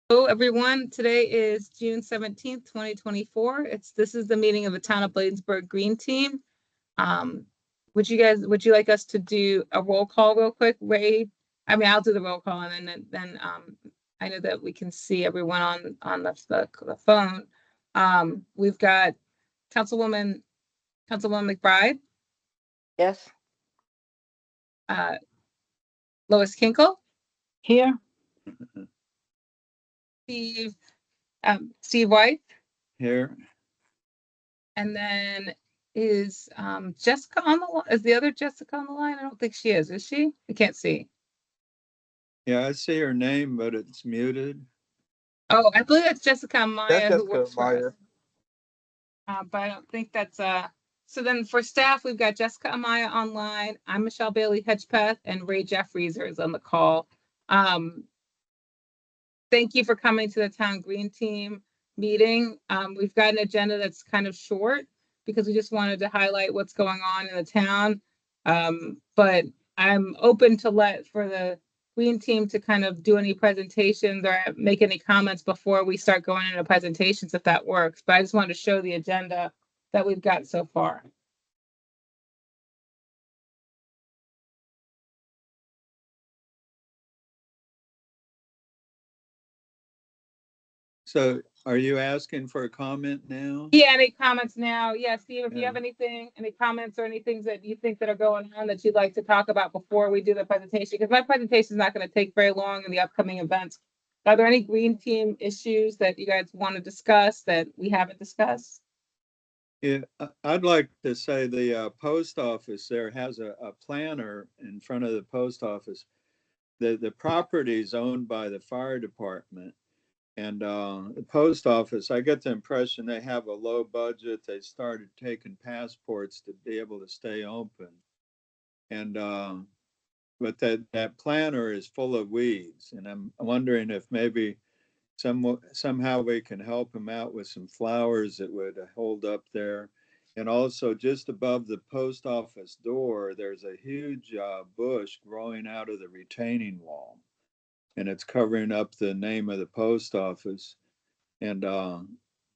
Hello, everyone. Today is June 17th, 2024. This is the meeting of the Town of Bladensburg Green Team. Um, would you like us to do a roll call real quick, Ray? I mean, I'll do the roll call and then I know that we can see everyone on the phone. We've got Councilwoman McBride, Yes. uh, Lois Kinkle, Here. Steve White, Here. and then is Jessica on the line? Is the other Jessica on the line? I don't think she is. Is she? I can't see. Yeah, I see her name, but it's muted. Oh, I believe that's Jessica Amaya That's who works Jessica for us. Amaya. But I don't think that's so then for staff, we've got Jessica Amaya online. I'm Michelle Bailey Hedgepeth, and Ray Jeffries is on the call. Thank you for coming to the Town Green Team meeting. We've got an agenda that's kind of short because we just wanted to highlight what's going on in the town. But I'm open to for the Green Team to kind of do any presentations or make any comments before we start going into presentations, if that works. But I just wanted to show the agenda that we've got so far. So are you asking for a comment now? Yeah, any comments now? Yeah, Steve, if you Yeah. have any comments or any things that you think that are going on that you'd like to talk about before we do the presentation, because my presentation is not going to take very long in the upcoming events. Are there any Green Team issues that you guys want to discuss that we haven't discussed? Yeah, I'd like to say the post office there has a planner in front of the post office. The property is owned by the fire department. And the post office, I get the impression they have a low budget. They started taking passports to be able to stay open. And but that planner is full of weeds. And I'm wondering if maybe somehow we can help them out with some flowers that would hold up there. And also just above the post office door, there's a huge bush growing out of the retaining wall. And it's covering up the name of the post office. And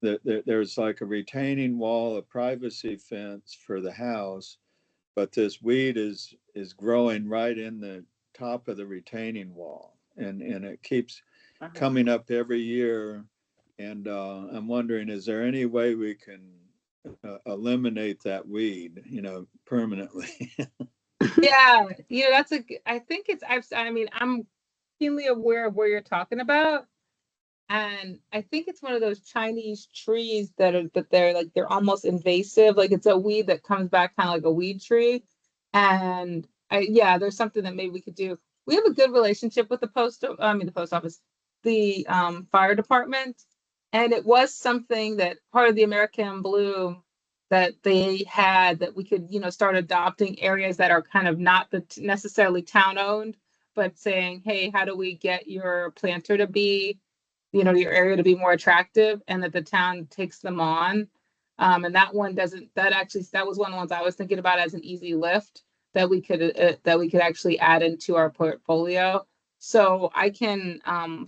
there's like a retaining wall, a privacy fence for the house, but this weed is growing right in the top of the retaining wall, and it keeps coming up every year. And I'm wondering, is there any way we can eliminate that weed, permanently? Yeah, I think I mean, I'm keenly aware of where you're talking about. And I think it's one of those Chinese trees they're almost invasive. Like it's a weed that comes back kind of like a weed tree. And yeah, there's something that maybe we could do. We have a good relationship with the the post office, the fire department. And it was something that part of the American Bloom that they had that we could, start adopting areas that are kind of not necessarily town owned, but saying, hey, how do we get your planter to be, your area to be more attractive, and that the town takes them on. And that one doesn't, that was one of the ones I was thinking about as an easy lift that we could actually add into our portfolio. So I can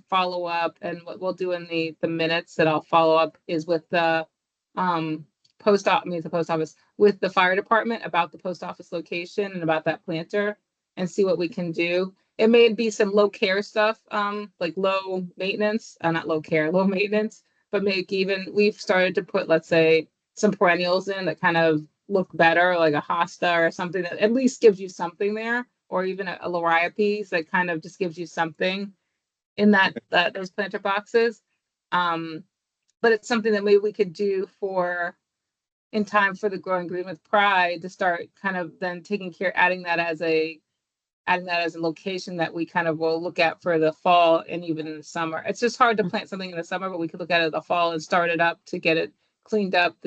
follow up, and what we'll do in the minutes that I'll follow up is with the the post office with the fire department about the post office location and about that planter, and see what we can do. It may be some low care stuff, like low maintenance, not low care, low maintenance, but maybe even we've started to put, let's say, some perennials in that kind of look better, like a hosta or something that at least gives you something there, or even a liriopes that kind of just gives you something in that those planter boxes. But it's something that maybe we could do in time for the Growing Green with Pride to start kind of then taking care, adding that as a location that we kind of will look at for the fall and even in the summer. It's just hard to plant something in the summer, but we could look at it in the fall and start it up to get it cleaned up,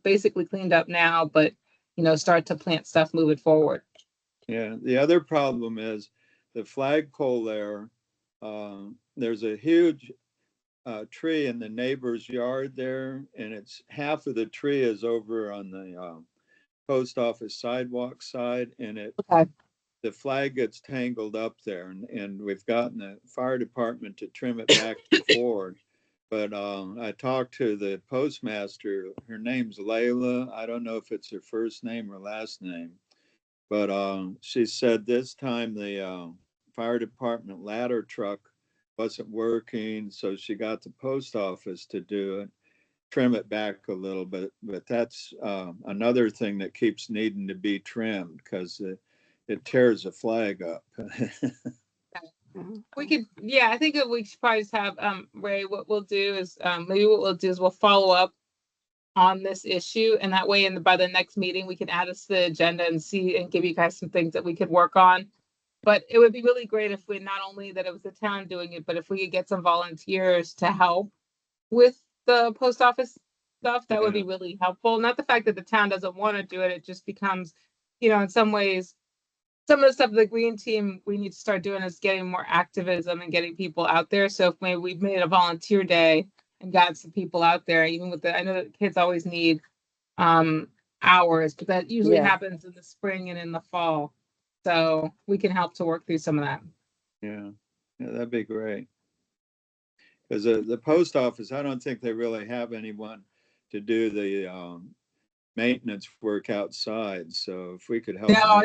basically cleaned up now, but, start to plant stuff moving forward. Yeah, the other problem is the flagpole there. There's a huge tree in the neighbor's yard there, and it's half of the tree is over on the post office sidewalk side, and Okay. the flag gets tangled up there, and we've gotten the fire department to trim it back to 4. But I talked to the postmaster. Her name's Layla. I don't know if it's her first name or last name, but she said this time the fire department ladder truck wasn't working, so she got the post office to do it, trim it back a little bit. But that's another thing that keeps needing to be trimmed because it tears the flag up. We could, yeah, I think that we should probably just have, Ray, what we'll do is, maybe what we'll do is we'll follow up on this issue, and that way by the next meeting, we can add this to the agenda and see and give you guys some things that we could work on. But it would be really great if we, not only that it was the town doing it, but if we could get some volunteers to help with the post office stuff, that would be really helpful. Not the fact that the town doesn't want to do it, it just becomes, in some ways, some of the stuff the green team we need to start doing is getting more activism and getting people out there. So if maybe we've made a volunteer day and got some people out there, even with I know that kids always need hours, but that usually happens in the spring and in the fall. So we can help to work through some of that. Yeah, that'd be great. Because the post office, I don't think they really have anyone to do the maintenance work outside. So if we could help. No,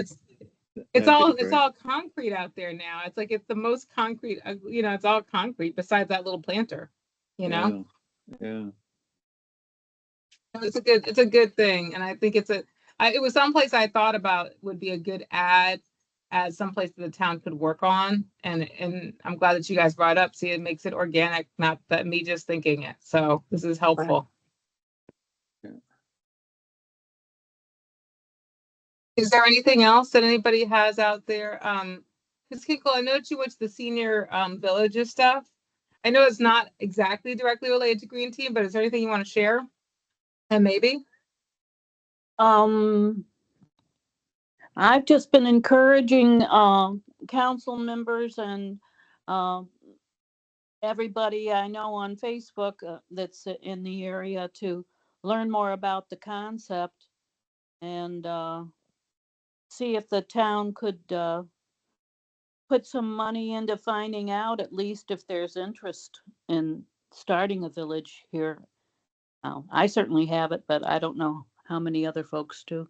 it's all concrete out there now. It's like it's the most concrete, it's all concrete besides that little planter, Yeah. It's a good thing. And I think it was someplace I thought about would be a good ad as someplace that the town could work on. And I'm glad that you guys brought it up. See, it makes it organic, not that me just thinking it. So this is helpful. Yeah. Is there anything else that anybody has out there? Ms. Kinkle, I know that you went to the senior villages stuff. I know it's not exactly directly related to Green Team, but is there anything you want to share? And maybe? I've just been encouraging council members and everybody I know on Facebook that's in the area to learn more about the concept and see if the town could put some money into finding out at least if there's interest in starting a village here. I certainly have it, but I don't know how many other folks do.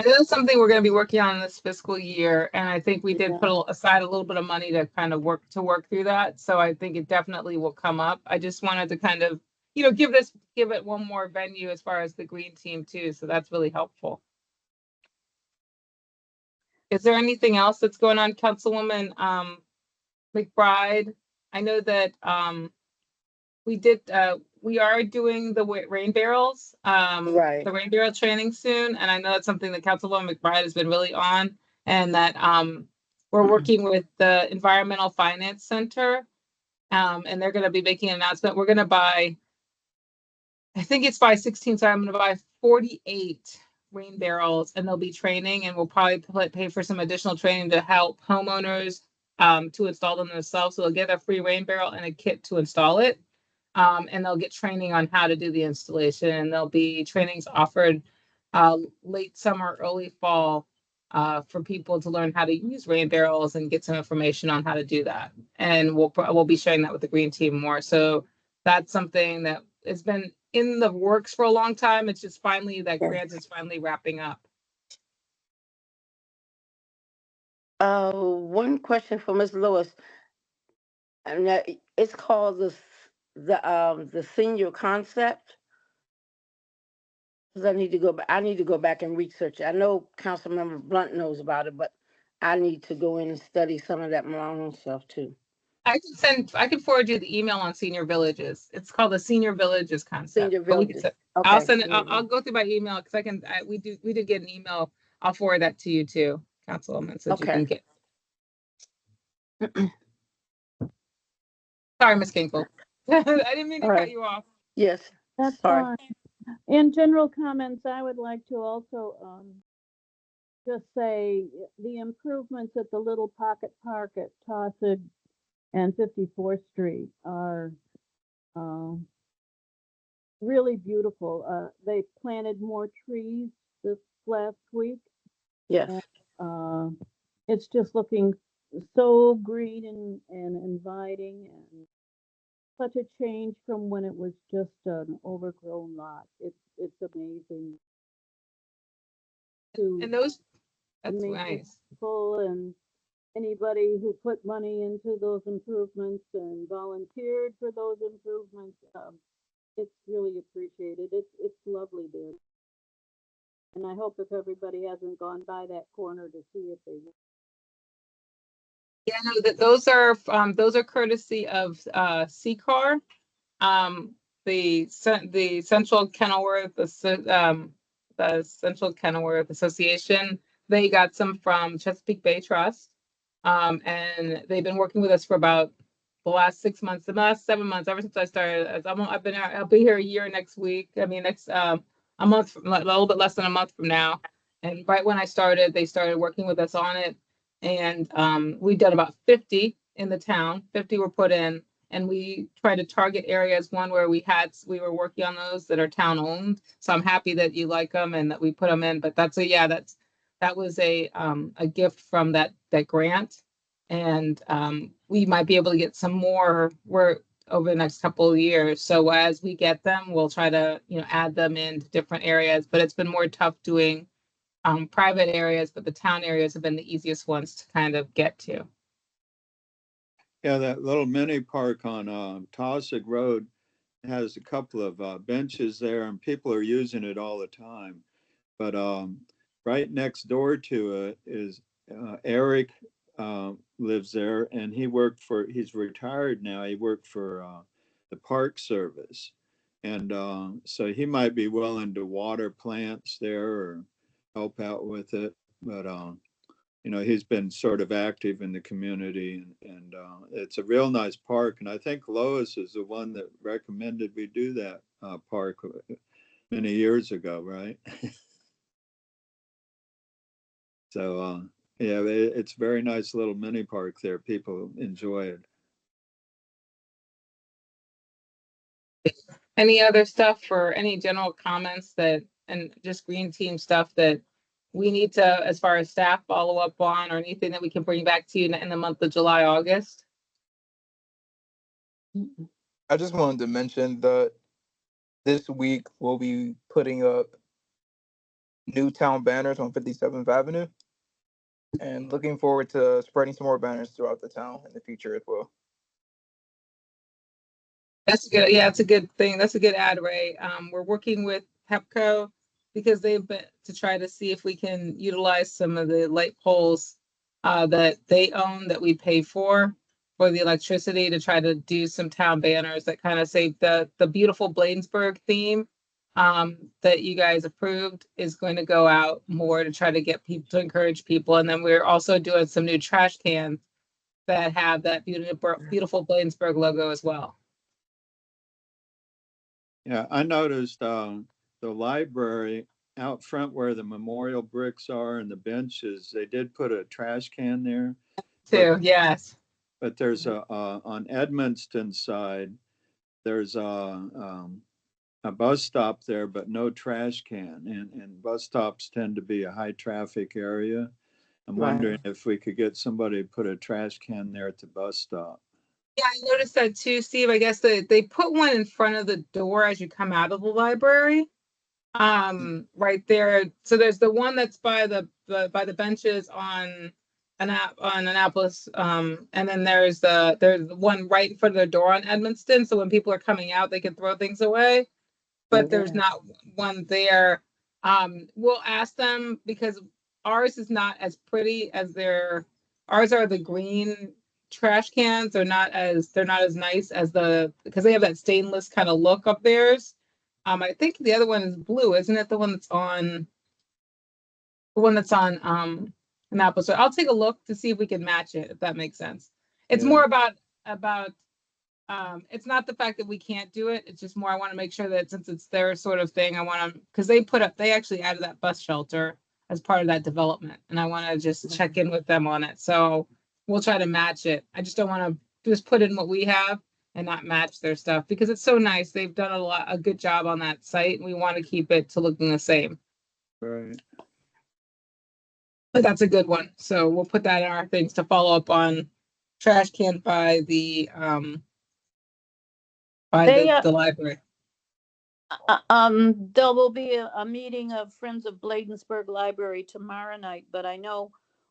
I know it's something we're going to be working on this fiscal year, and I think we did put aside a little bit of money to kind of work through that. So I think it definitely will come up. I just wanted to kind of, give it one more venue as far as the Green Team too. So that's really helpful. Is there anything else that's going on, Councilwoman McBride? I know that we are doing the rain barrels, Right. the rain barrel training soon. And I know that's something that Councilwoman McBride has been really on, and that we're working with the Environmental Finance Center, and they're going to be making an announcement. We're going to buy, I think it's by 16, so I'm going to buy 48 rain barrels, and they'll be training, and we'll probably pay for some additional training to help homeowners to install them themselves. So they'll get a free rain barrel and a kit to install it. And they'll get training on how to do the installation, and there'll be trainings offered late summer, early fall for people to learn how to use rain barrels and get some information on how to do that. And we'll be sharing that with the Green Team more. So that's something that has been in the works for a long time. It's just finally that grant is finally wrapping up. One question for Ms. Lewis, and it's called the senior concept. 'Cause I need to go back and research it. I know Councilmember Blunt knows about it, but I need to go in and study some of that my own self too. I can forward you the email on senior villages. It's called the senior villages concept. Senior villages. Okay. I'll send it. I'll go through by email because we did get an email. I'll forward that to you too, Councilwoman, so that you can get. Sorry, Ms. Kinkle. I didn't mean to cut you off. Yes. That's Sorry. fine. In general comments, I would like to also just say the improvements at the Little Pocket Park at Taussig and 54th Street are really beautiful. They planted more trees this last week. Yes. Uh, it's just looking so green and inviting and such a change from when it was just an overgrown lot. It's amazing And to those, that's amazing nice. people and anybody who put money into those improvements and volunteered for those improvements. It's really appreciated. It's lovely there. And I hope if everybody hasn't gone by that corner to see if they will. Yeah, no, that those are courtesy of CCAR, the Central Kenilworth, the Central Kenilworth Association. They got some from Chesapeake Bay Trust, and they've been working with us for about the last 6 months, the last 7 months, ever since I started. I've been here, I'll be here a year next week. I mean, next a month, a little bit less than a month from now. And right when I started, they started working with us on it, and we've done about 50 in the town. 50 were put in, and we try to target areas, one where we were working on those that are town owned. So I'm happy that you like them and that we put them in. But that was a gift from that grant, and we might be able to get some more work over the next couple of years. So as we get them, we'll try to add them into different areas. But it's been more tough doing private areas, but the town areas have been the easiest ones to kind of get to. Yeah, that little mini park on Taussig Road has a couple of benches there, and people are using it all the time. But right next door to it is Eric lives there, and he's retired now. He worked for the Park Service. And so he might be willing to water plants there or help out with it. But he's been sort of active in the community, and it's a real nice park. And I think Lois is the one that recommended we do that park many years ago, right? So yeah, it's a very nice little mini park there. People enjoy it. Any other stuff or any general comments and just green team stuff that we need to, as far as staff, follow up on, or anything that we can bring back to you in the month of July, August? I just wanted to mention that this week we'll be putting up new town banners on 57th Avenue and looking forward to spreading some more banners throughout the town in the future as well. That's good. Yeah, it's a good thing. That's a good ad, Ray. We're working with Pepco because they've been to try to see if we can utilize some of the light poles that they own that we pay for the electricity, to try to do some town banners that kind of say the beautiful Bladensburg theme that you guys approved is going to go out more to try to get people, to encourage people. And then we're also doing some new trash cans that have that beautiful Bladensburg logo as well. Yeah, I noticed the library out front where the memorial bricks are and the benches, they did put a trash can there. Too, yes. But there's on Edmonston side, there's a bus stop there, but no trash can. And bus stops tend to be a high traffic area. I'm wondering if we could get somebody to put a trash can there at the bus stop. Yeah, I noticed that too, Steve. I guess they put one in front of the door as you come out of the library. Right there. So there's the one that's by the benches on Annapolis. And then there's the one right in front of the door on Edmonston. So when people are coming out, they can throw things away. But there's not one there. We'll ask them because ours is not as pretty as ours are the green trash cans. They're not as nice as because they have that stainless kind of look of theirs. I think the other one is blue, isn't it? The one that's on Annapolis. So I'll take a look to see if we can match it, if that makes sense. It's more about it's not the fact that we can't do it. It's just more, I want to make sure that since it's their sort of thing, I want to, because they actually added that bus shelter as part of that development, and I want to just check in with them on it. So we'll try to match it. I just don't want to just put in what we have and not match their stuff, because it's so nice. They've done a good job on that site, and we want to keep it to looking the same. Right. But that's a good one. So we'll put that in our things to follow up on trash can by They, the library. there will be a meeting of Friends of Bladensburg Library tomorrow night, but I know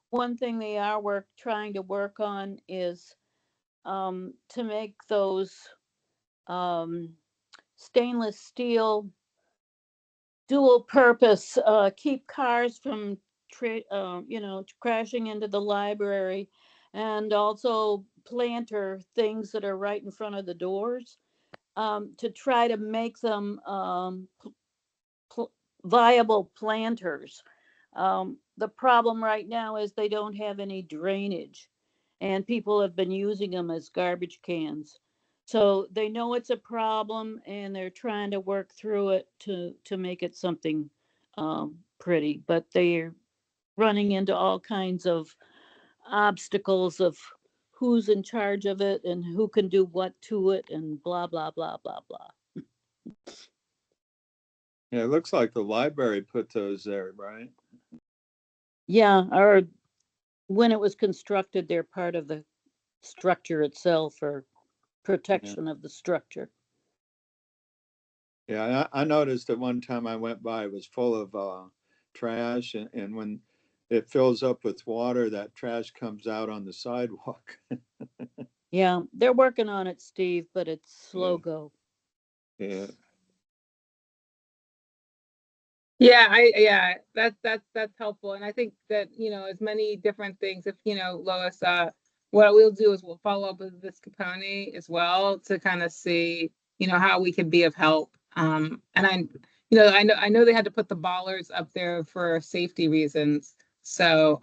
one thing they are trying to work on is to make those um, stainless steel dual purpose, keep cars from crashing into the library, and also planter things that are right in front of the doors, to try to make them pl- viable planters. The problem right now is they don't have any drainage, and people have been using them as garbage cans. So they know it's a problem, and they're trying to work through it to make it something pretty. But they're running into all kinds of obstacles of who's in charge of it and who can do what to it, and blah blah blah blah blah. Yeah, it looks like the library put those there, right? Yeah, or when it was constructed, they're part of the structure itself, or Yeah. protection of the structure. Yeah, I noticed at one time I went by, it was full of trash, and when it fills up with water, that trash comes out on the sidewalk. Yeah, they're working on it, Steve, but it's Yeah, slow go. yeah, Yeah, that's helpful. And I think that, as many different things, if, Lois, what we'll do is we'll follow up with this Capone as well to kind of see, how we can be of help. And I know they had to put the bollards up there for safety reasons. So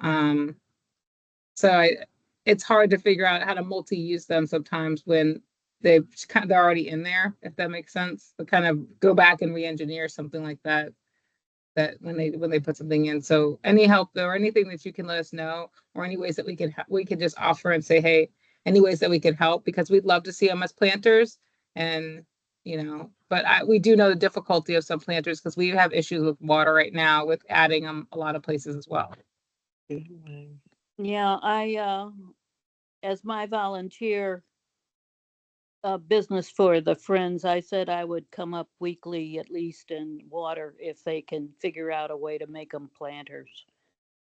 it's hard to figure out how to multi-use them sometimes when they're already in there, if that makes sense. To kind of go back and re-engineer something like that when they put something in. So any help or anything that you can let us know, or any ways that we can just offer and say, hey, any ways that we can help, because we'd love to see them as planters. And but we do know the difficulty of some planters because we have issues with water right now with adding them a lot of places as well. Yeah, as my volunteer business for the Friends, I said I would come up weekly at least and water if they can figure out a way to make them planters.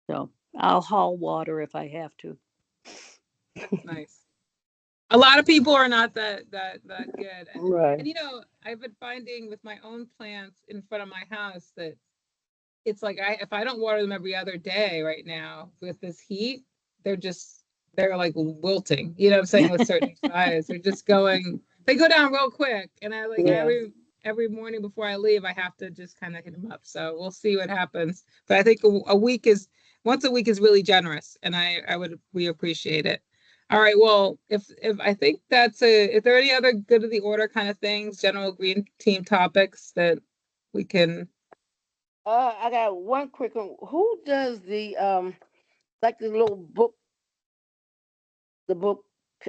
So I'll haul water if I have to. Nice. A lot of people are not that good. Right. And I've been finding with my own plants in front of my house that it's like if I don't water them every other day right now with this heat, they're like wilting. You know what I'm saying? With certain size, they go down real quick. And I like Yeah. every morning before I leave, I have to just kind of hit them up. So we'll see what happens. But I think once a week is really generous, and we appreciate it. All right. Well, if I think if there are any other good of the order kind of things, general green team topics that we can. I got one quick one. Who does the like the little book,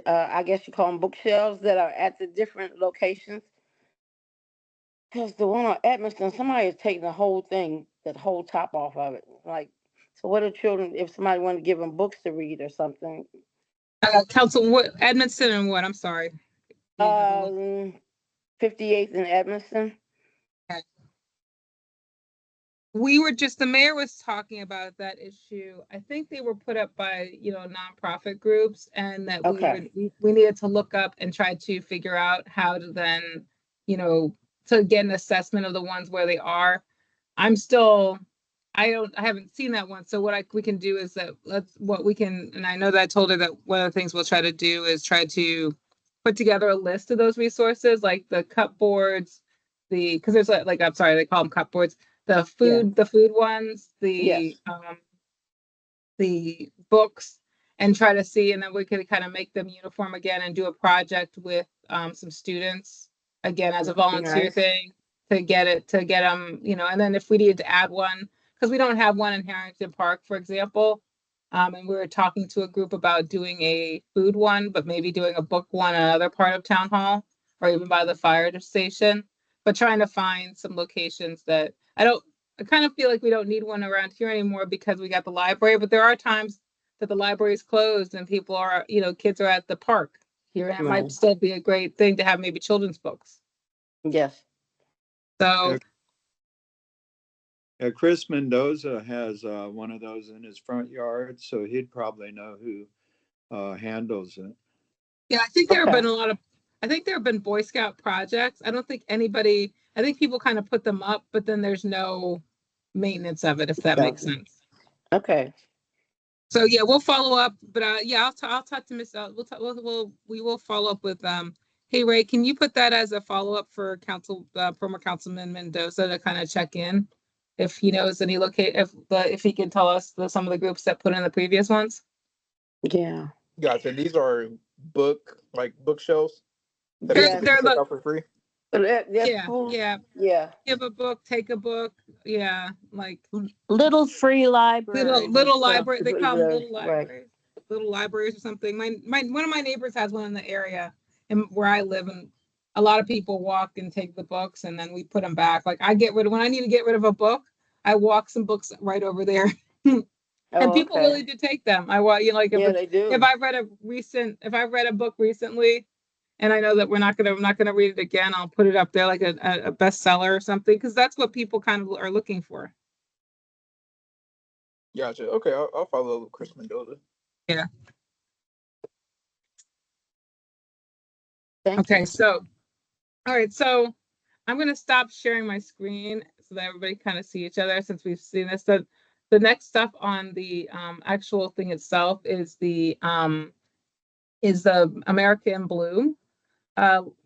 I guess you call them bookshelves that are at the different locations? Because the one on Edmiston, somebody is taking the whole thing, that whole top off of it. Like, so what are children, if somebody want to give them books to read or something? Council, what, Edmondson and what? I'm sorry. 58th and Edmiston. The mayor was talking about that issue. I think they were put up by, nonprofit groups, and that Okay. we needed to look up and try to figure out how to then, to get an assessment of the ones where they are. I haven't seen that one. So what we can do is and I know that I told her that one of the things we'll try to do is try to put together a list of those resources, like the cupboards, because there's I'm sorry, they call them cupboards, the food ones, Yes. the books, and try to see, and then we could kind of make them uniform again and do a project with some students again as a volunteer Nice. thing to get them, and then if we needed to add one, because we don't have one in Harrington Park, for example. And we were talking to a group about doing a food one, but maybe doing a book one in another part of town hall or even by the fire station, but trying to find some locations that I kind of feel like we don't need one around here anymore because we got the library, but there are times that the library is closed and people are, kids are at the park here, and it might Right. still be a great thing to have maybe children's books. Yes. So, Chris Mendoza has one of those in his front yard, so he'd probably know who handles it. yeah, I think there have Okay. been I think there have been Boy Scout projects. I think people kind of put them up, but then there's no maintenance of it, if that makes Yeah. sense. Okay. So yeah, we'll follow up, but yeah, I'll talk to Miss. We will follow up with Hey Ray, can you put that as a follow up for former Councilman Mendoza to kind of check in if he knows any if he can tell us some of the groups that put in the previous ones. Yeah. Gotcha. These are bookshelves that They're people Yes. can they're check the out for free. That's yeah cool. yeah Yeah. give a book, take a book, yeah, like Little free library. little like, library. They call them little Right. libraries, little libraries or something. My one of my neighbors has one in the area and where I live, and a lot of people walk and take the books, and then we put them back. Like I get rid of when I need to get rid of a book, I walk some books right over there, and Oh, people okay. really do take them. I want like Yeah, they do. if I've read a book recently, and I know that I'm not gonna read it again, I'll put it up there like a bestseller or something, because that's what people kind of are looking for. Gotcha. Okay, I'll follow up with Chris Mendoza. Yeah. Thank Okay, you. so all right, so I'm going to stop sharing my screen so that everybody kind of see each other since we've seen this. So the next stuff on the actual thing itself is the America in Bloom.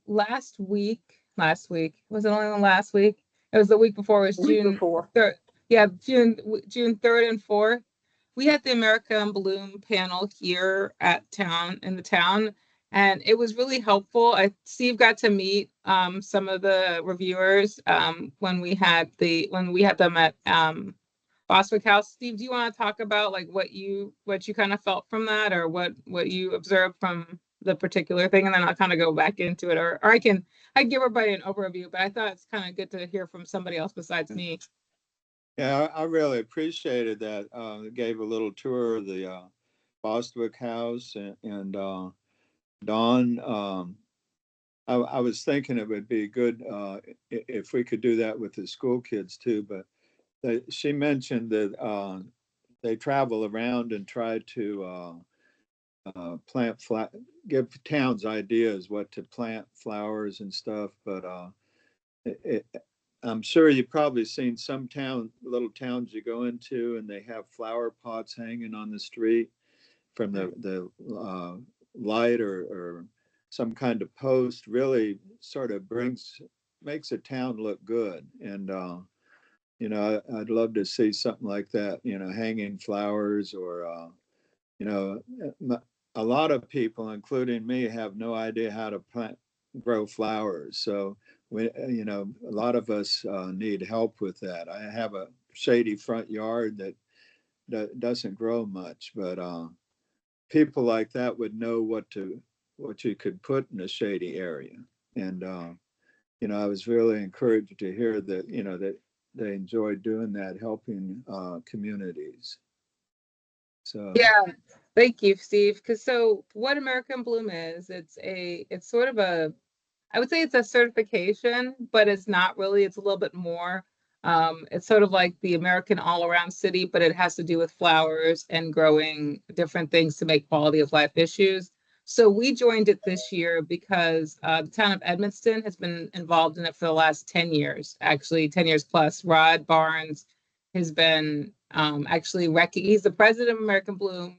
Last week, was it only last week? It was the week before. It was Week June before. 3rd. Yeah, June 3rd and 4th. We had the America in Bloom panel here in the town, and it was really helpful. Steve got to meet some of the reviewers when we had them at Bostwick House. Steve, do you want to talk about like what you kind of felt from that, or what you observed from the particular thing, and then I'll kind of go back into it, or I give everybody an overview, but I thought it's kind of good to hear from somebody else besides me. Yeah, I really appreciated that. Gave a little tour of the Bostwick House, and Dawn. I was thinking it would be good if we could do that with the school kids too, but she mentioned that they travel around and try to give towns ideas what to plant, flowers and stuff. But I'm sure you've probably seen some little towns you go into, and they have flower pots hanging on the street from the light or some kind of post. Really sort of makes a town look good. And I'd love to see something like that, hanging flowers or a lot of people, including me, have no idea how to grow flowers. So a lot of us need help with that. I have a shady front yard that doesn't grow much, but people like that would know what you could put in a shady area. And I was really encouraged to hear that that they enjoyed doing that, helping communities. So Yeah, thank you, Steve. Because so what America in Bloom is, it's sort of I would say it's a certification, but it's not really. It's a little bit more. It's sort of like the American all-around city, but it has to do with flowers and growing different things to make quality of life issues. So we joined it this year because the town of Edmonston has been involved in it for the last 10 years, actually 10 years plus. Rod Barnes has been he's the president of American Bloom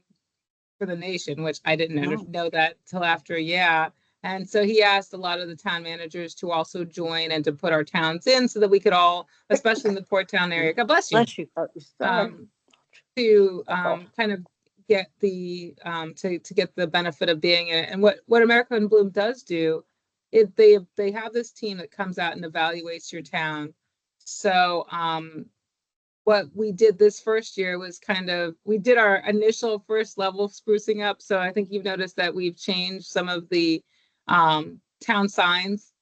for the nation, which I didn't know that till after. Yeah. And so he asked a lot of the town managers to also join and to put our towns in so that we could all, especially in the Port Town area, God bless you, Bless you. Sorry. to kind of get the to get the benefit of being in it. And what America in Bloom does do, they have this team that comes out and evaluates your town. So what we did this first year was we did our initial first level sprucing up. So I think you've noticed that we've changed some of the town signs.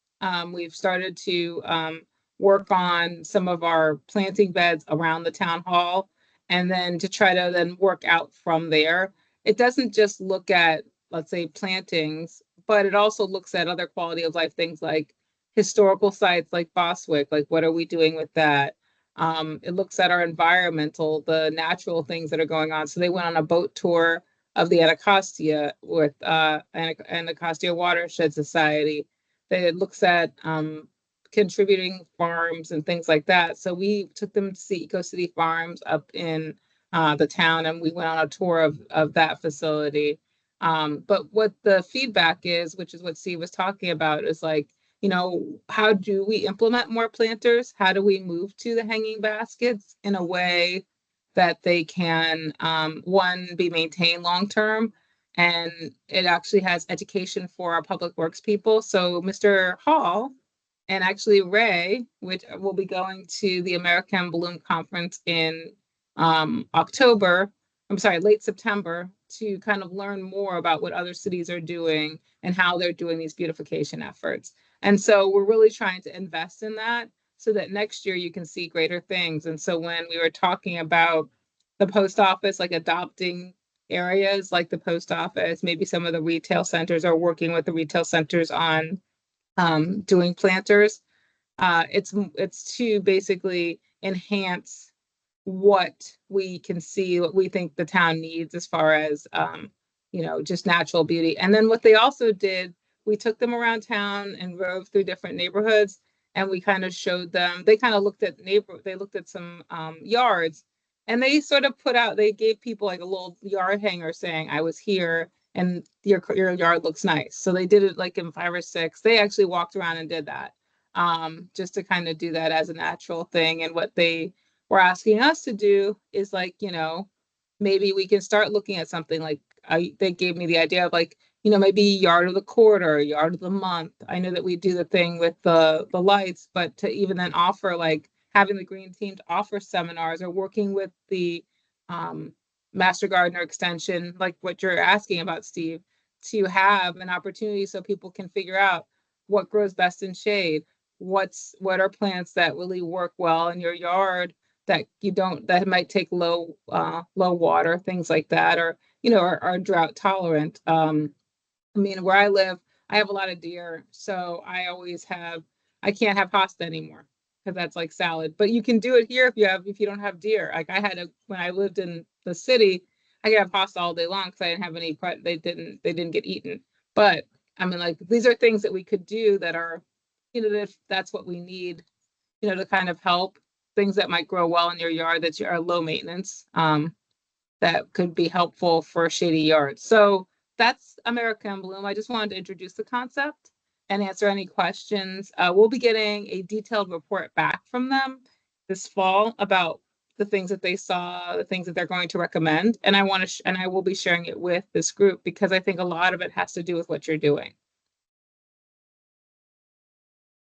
We've started to work on some of our planting beds around the town hall, and then to try to then work out from there. It doesn't just look at, let's say, plantings, but it also looks at other quality of life things like historical sites like Boswick, like what are we doing with that? It looks at our environmental, the natural things that are going on. So they went on a boat tour of the Anacostia with Anacostia Watershed Society. It looks at contributing farms and things like that. So we took them to see Eco City Farms up in the town, and we went on a tour of that facility. But what the feedback is, which is what Steve was talking about, is like, you know, how do we implement more planters? How do we move to the hanging baskets in a way that they can, one, be maintained long term, and it actually has education for our public works people. So Mr. Hall and actually Ray, which will be going to the American Bloom Conference in October, I'm sorry, late September, to kind of learn more about what other cities are doing and how they're doing these beautification efforts. And so we're really trying to invest in that so that next year you can see greater things. And so when we were talking about the post office, like adopting areas like the post office, maybe some of the retail centers are working with the retail centers on doing planters. It's to basically enhance what we can see, what we think the town needs as far as you know, just natural beauty. And then what they also did, we took them around town and drove through different neighborhoods, and we kind of showed them. They kind of looked at they looked at some yards, and they sort of put out. They gave people like a little yard hanger saying, "I was here." And your yard looks nice. So they did it like in 5 or 6. They actually walked around and did that, just to kind of do that as a natural thing. And what they were asking us to do is like, you know, maybe we can start looking at something like they gave me the idea of like, you know, maybe yard of the quarter, yard of the month. I know that we do the thing with the lights, but to even then offer like having the green team to offer seminars or working with the Master Gardener extension, like what you're asking about, Steve, to have an opportunity so people can figure out what grows best in shade, what are plants that really work well in your yard that you don't, that might take low water, things like that, or you know, are drought tolerant. I mean, where I live, I have a lot of deer, so I can't have pasta anymore because that's like salad. But you can do it here if you don't have deer. Like I had when I lived in the city, I could have pasta all day long because I didn't have any. They didn't get eaten. But I mean, like these are things that we could do that are, you know, that's what we need, you know, to kind of help things that might grow well in your yard that are low maintenance. That could be helpful for shady yards. So that's American Bloom. I just wanted to introduce the concept and answer any questions. We'll be getting a detailed report back from them this fall about the things that they saw, the things that they're going to recommend. And I want to, and I will be sharing it with this group because I think a lot of it has to do with what you're doing.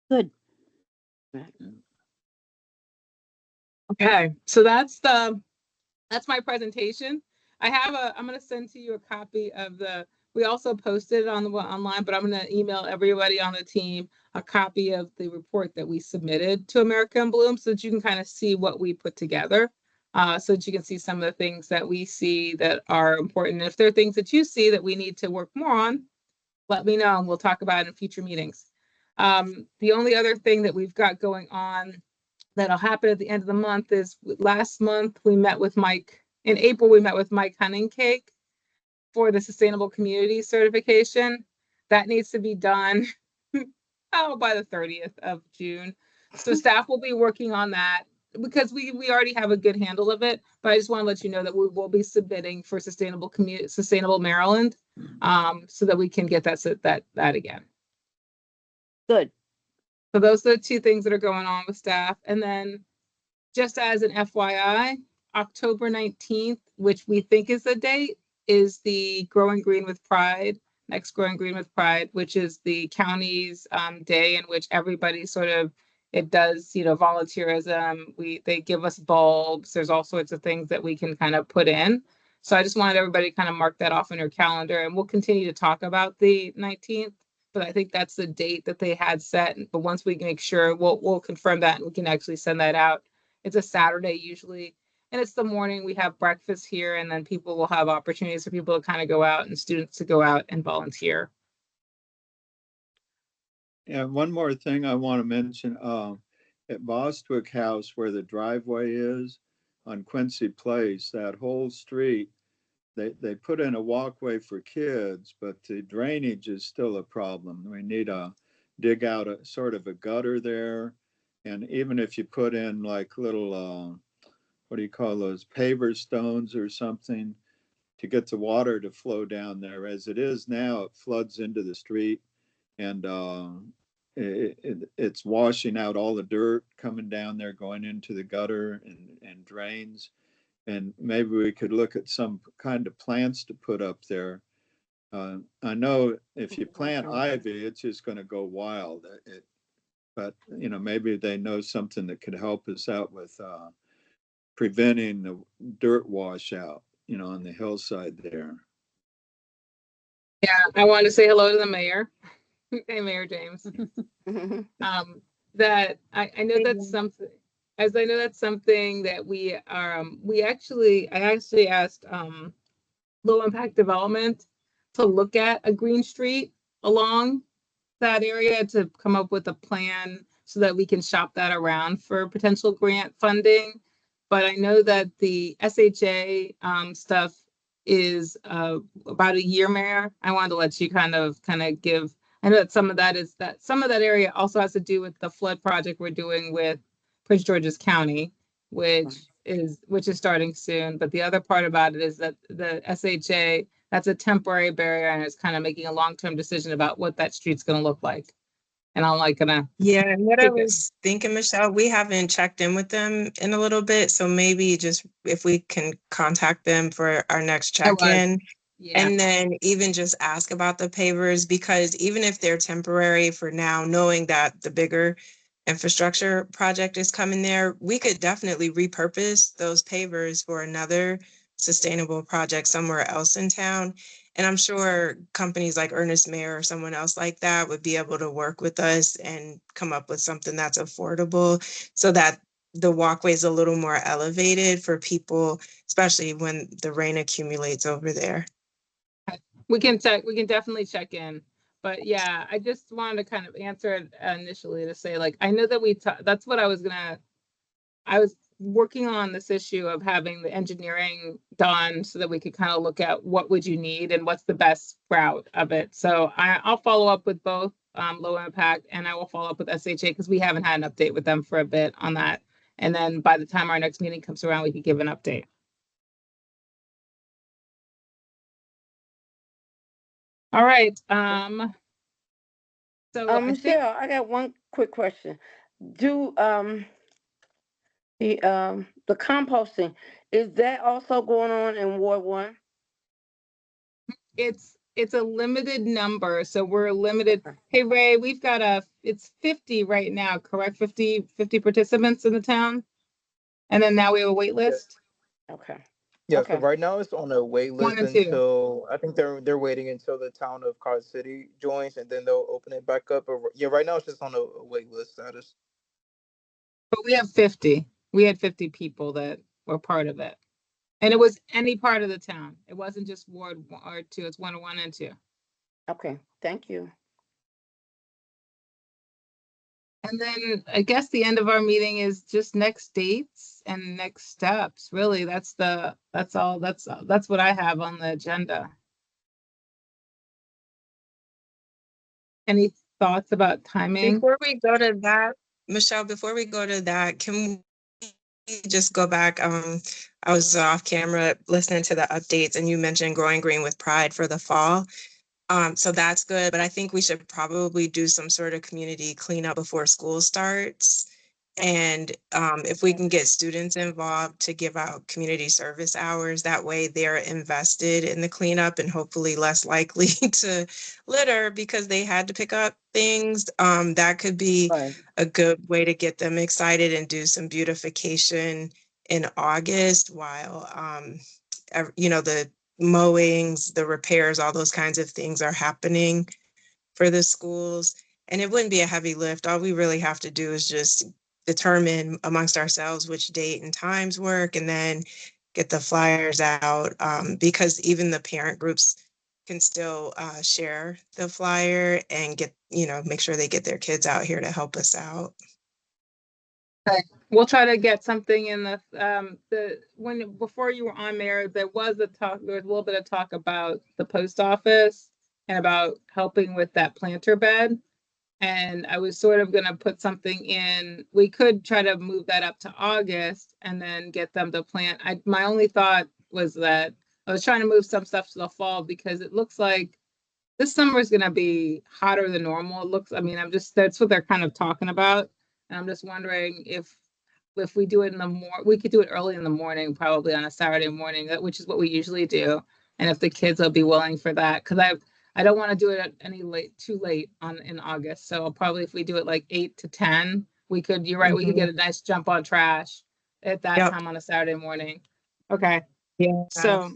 Good. Okay, so that's my presentation. I'm going to send to you a copy of we also posted it on online, but I'm going to email everybody on the team a copy of the report that we submitted to American Bloom so that you can kind of see what we put together, so that you can see some of the things that we see that are important. And if there are things that you see that we need to work more on, let me know and we'll talk about it in future meetings. The only other thing that we've got going on that'll happen at the end of the month is last month we met with Mike. In April, we met with Mike Honeycake for the Sustainable Community Certification. That needs to be done by the 30th of June. So staff will be working on that because we already have a good handle of it. But I just want to let you know that we will be submitting for Sustainable Maryland, so that we can get that again. Good. So those are the 2 things that are going on with staff. And then just as an FYI, October 19th, which we think is the date, is the Growing Green with Pride, next Growing Green with Pride, which is the county's day in which everybody sort of, it does, you know, volunteerism. They give us bulbs. There's all sorts of things that we can kind of put in. So I just wanted everybody to kind of mark that off on your calendar, and we'll continue to talk about the 19th. but I think that's the date that they had set. But once we make sure, we'll confirm that and we can actually send that out. It's a Saturday usually, and it's the morning. We have breakfast here, and then people will have opportunities for people to kind of go out and students to go out and volunteer. Yeah, one more thing I want to mention, at Bostwick House where the driveway is on Quincy Place, that whole street, they put in a walkway for kids, but the drainage is still a problem. We need to dig out a sort of a gutter there. And even if you put in like little, what do you call those, paver stones or something to get the water to flow down there. As it is now, it floods into the street, and it's washing out all the dirt coming down there, going into the gutter and drains. And maybe we could look at some kind of plants to put up there. I know if you plant ivy, it's just going to go wild. But you know, maybe they know something that could help us out with preventing the dirt washout, you know, on the hillside there. Yeah, I want to say hello to the mayor. Hey, Mayor James. That I know that's something, as I know that's something that I actually asked low impact development to look at a green street along that area to come up with a plan so that we can shop that around for potential grant funding. But I know that the SHA stuff is about a year, Mayor. I wanted to let you kind of give. I know that some of that area also has to do with the flood project we're doing with Prince George's County, which is starting soon. But the other part about it is that the SHA, that's a temporary barrier, and it's kind of making a long-term decision about what that street's going to look like. And I'm like gonna. Yeah, and what I was thinking, Michelle, we haven't checked in with them in a little bit, so maybe just if we can contact them for our next check-in. Yeah. And then even just ask about the pavers, because even if they're temporary for now, knowing that the bigger infrastructure project is coming there, we could definitely repurpose those pavers for another sustainable project somewhere else in town. And I'm sure companies like Ernest Mayer or someone else like that would be able to work with us and come up with something that's affordable so that the walkway is a little more elevated for people, especially when the rain accumulates over there. We can definitely check in. But yeah, I just wanted to kind of answer it initially to say, like, I know that that's what I was working on this issue of having the engineering done so that we could kind of look at what would you need and what's the best route of it. So I'll follow up with both low impact, and I will follow up with SHA because we haven't had an update with them for a bit on that. And then by the time our next meeting comes around, we could give an update. All right. So Michelle, I got one quick question. Do the composting, is that also going on in Ward 1? it's a limited number, so we're limited. Hey Ray, we've got it's 50 right now, correct? 50 participants in the town, and then now we have a wait list. Okay. Yeah, Okay. so right now it's on a wait One list and two. until I think they're waiting until the town of Carter City joins, and then they'll open it back up. But yeah, right now it's just on a wait list status. But we have 50. We had 50 people that were part of it, and it was any part of the town. It wasn't just Ward 1 or 2. It's 1 and 2. Okay. Thank you. And then I guess the end of our meeting is just next dates and next steps. Really, that's all. That's what I have on the agenda. Any thoughts about timing? Before we go to that, Michelle, can we just go back? I was off camera listening to the updates, and you mentioned Growing Green with Pride for the fall. So that's good, but I think we should probably do some sort of community cleanup before school starts. And if we can get students involved to give out community service hours, that way they're invested in the cleanup and hopefully less likely to litter because they had to pick up things. That could be Right. a good way to get them excited and do some beautification in August while, the mowings, the repairs, all those kinds of things are happening for the schools. And it wouldn't be a heavy lift. All we really have to do is just determine amongst ourselves which date and times work, and then get the flyers out, because even the parent groups can still share the flyer and get, make sure they get their kids out here to help us out. We'll try to get something in before you were on, Mayor, there was a little bit of talk about the post office and about helping with that planter bed. And I was sort of gonna put something in, we could try to move that up to August and then get them to plant. My only thought was that I was trying to move some stuff to the fall because it looks like this summer is gonna be hotter than normal. It looks, I mean, that's what they're kind of talking about. And I'm just wondering if we do it we could do it early in the morning, probably on a Saturday morning, which is what we usually do. And if the kids will be willing for that, because I don't want to do it too late in August. So I'll probably, if we do it like 8 to 10, you're right, we could get a nice jump on trash at that time on a Saturday morning. Okay. Yeah. So,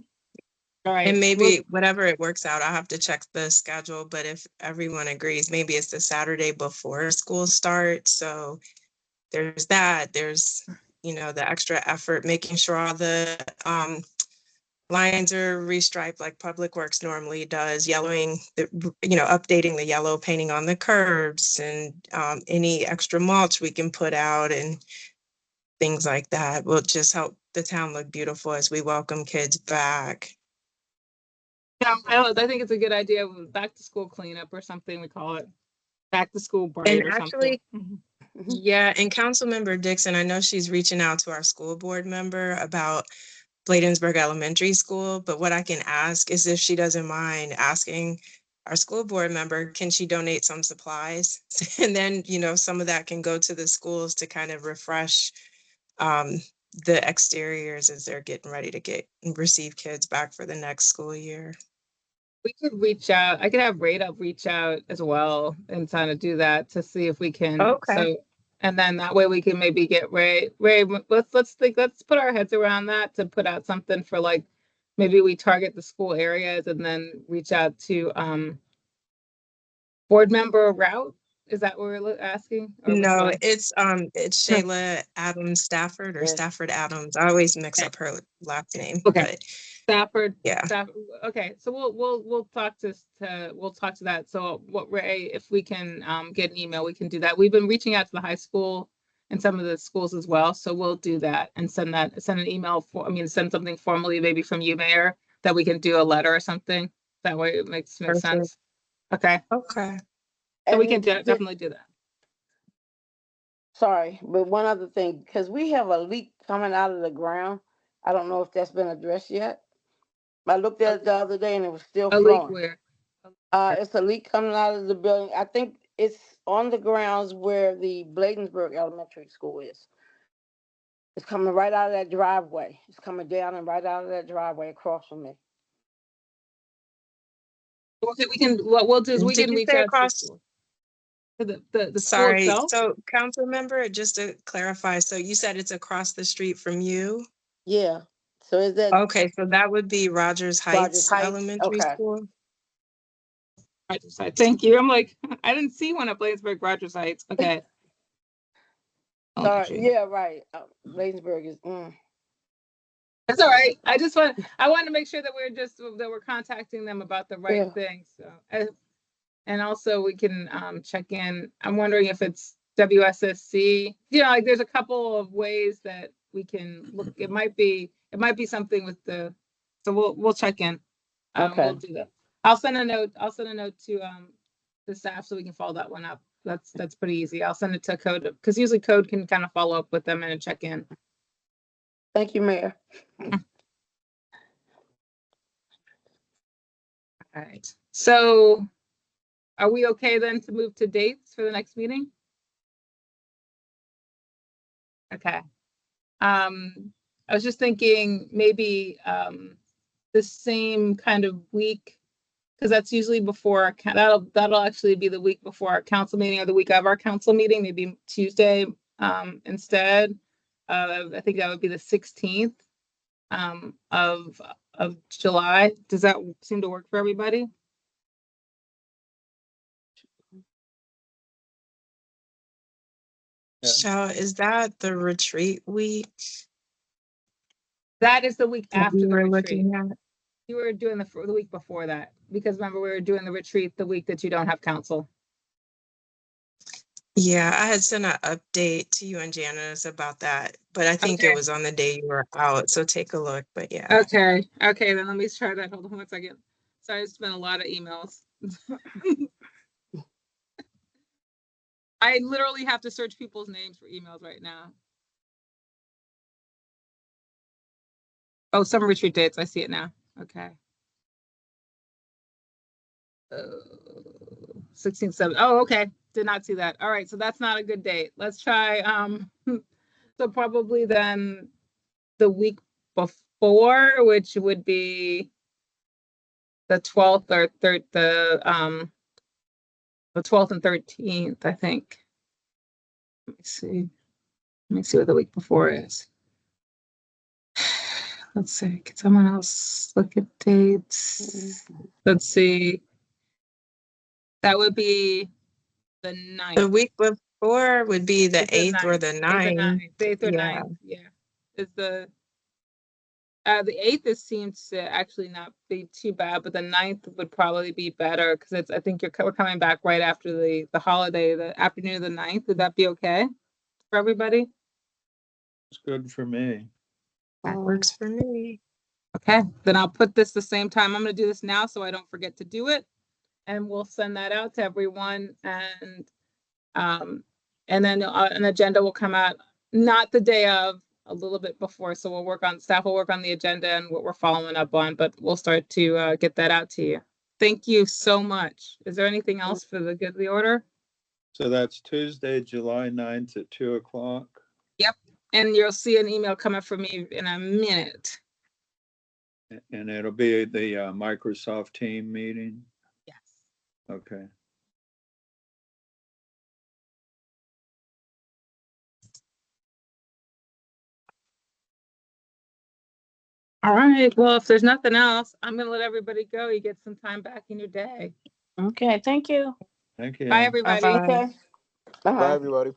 all right. And maybe whatever it works out, I'll have to check the schedule, but if everyone agrees, maybe it's the Saturday before school starts. So there's that, there's, the extra effort, making sure all the lines are restriped like Public Works normally does, yellowing, updating the yellow painting on the curbs, and any extra mulch we can put out and things like that will just help the town look beautiful as we welcome kids back. Yeah, I think it's a good idea. Back to school cleanup or something, we call it. Back to school bright And or actually, something. yeah, and Councilmember Dixon, I know she's reaching out to our school board member about Bladensburg Elementary School, but what I can ask is if she doesn't mind asking our school board member, can she donate some supplies? And then, some of that can go to the schools to kind of refresh the exteriors as they're getting ready to receive kids back for the next school year. We could reach out. I could have Rada reach out as well and kind of do that to see if we can. Okay. So, and then that way we can maybe get Ray, let's put our heads around that to put out something for, like, maybe we target the school areas and then reach out to board member route. Is that what we're asking? No, it's Shayla Adams Stafford, or Yeah. Stafford Adams. I always mix up her last name. Okay. But Stafford. yeah. Okay, so we'll talk to that. So what, Ray, if we can get an email, we can do that. We've been reaching out to the high school and some of the schools as well. So we'll do that and send an email send something formally, maybe from you, Mayor, that we can do a letter or something. That way it makes sense. Okay. Okay. So we can And definitely do that. Sorry, but one other thing, because we have a leak coming out of the ground. I don't know if that's been addressed yet. I looked at it the other day and it was still A leak flowing. where? It's a leak coming out of the building. I think it's on the grounds where the Bladensburg Elementary School is. It's coming right out of that driveway. It's coming down and right out of that driveway across from me. Okay, what we'll do is we Did can you reach say out across? to the school Sorry. itself. So, council member, just to clarify, so you said it's across the street from you? Yeah. So is that Okay, so that would be Rogers Heights Heights? Elementary Okay. School. Rogers Heights. Thank you. I'm like, I didn't see one at Bladensburg Rogers Heights. Okay. Sorry. Yeah, right. Bladensburg is. That's all right. I want to make sure that we're contacting them about the right thing. So, and also we can check in. I'm wondering if it's WSSC. Like there's a couple of ways that we can look. It might be something with so we'll check in. Okay. We'll do that. I'll send a note to the staff so we can follow that one up. That's pretty easy. I'll send it to Code, because usually Code can kind of follow up with them and check in. Thank you, Mayor. All right. So are we okay then to move to dates for the next meeting? Okay. I was just thinking maybe the same kind of week, because that's usually before that'll actually be the week before our council meeting or the week of our council meeting, maybe Tuesday instead. I think that would be the 16th of July. Does that seem to work for everybody? Yeah. Michelle, is that the retreat week That is the week that after we the were retreat. looking at? You were doing the week before that, because remember, we were doing the retreat the week that you don't have council. Yeah, I had sent an update to you and Janice about that, but I think Okay. it was on the day you were out. So take a look. But yeah. Okay, then let me try that. Hold on one second. Sorry, I spent a lot of emails. I literally have to search people's names for emails right now. Oh, summer retreat dates. I see it now. Okay. 16, 7. Oh, okay. Did not see that. All right, so that's not a good date. Let's try so probably then the week before, which would be the 12th or the 12th and 13th, I think. Let me see. Let me see what the week before is. Let's see. Can someone else look at dates? Let's see. That would be the 9th. The week before would be the It's the 8th or the 9th. The 8th or Yeah. 9th. Yeah. Is the 8th seems to actually not be too bad, but the 9th would probably be better because I think we're coming back right after the holiday, the afternoon of the 9th. Would that be okay for everybody? It's good for me. That works for me. Okay, then I'll put this the same time. I'm going to do this now so I don't forget to do it. And we'll send that out to everyone. And then an agenda will come out, not the day of, a little bit before. So staff will work on the agenda and what we're following up on, but we'll start to get that out to you. Thank you so much. Is there anything else for the good of the order? So that's Tuesday, July 9th at 2 o'clock. Yep. And you'll see an email coming from me in a minute. And it'll be the Microsoft team meeting. Yes. Okay. All right. Well, if there's nothing else, I'm going to let everybody go. You get some time back in your day. Okay, thank you. Thank you. Bye, everybody. Bye-bye. Okay. Bye, Bye. everybody.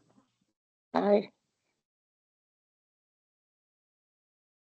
Bye.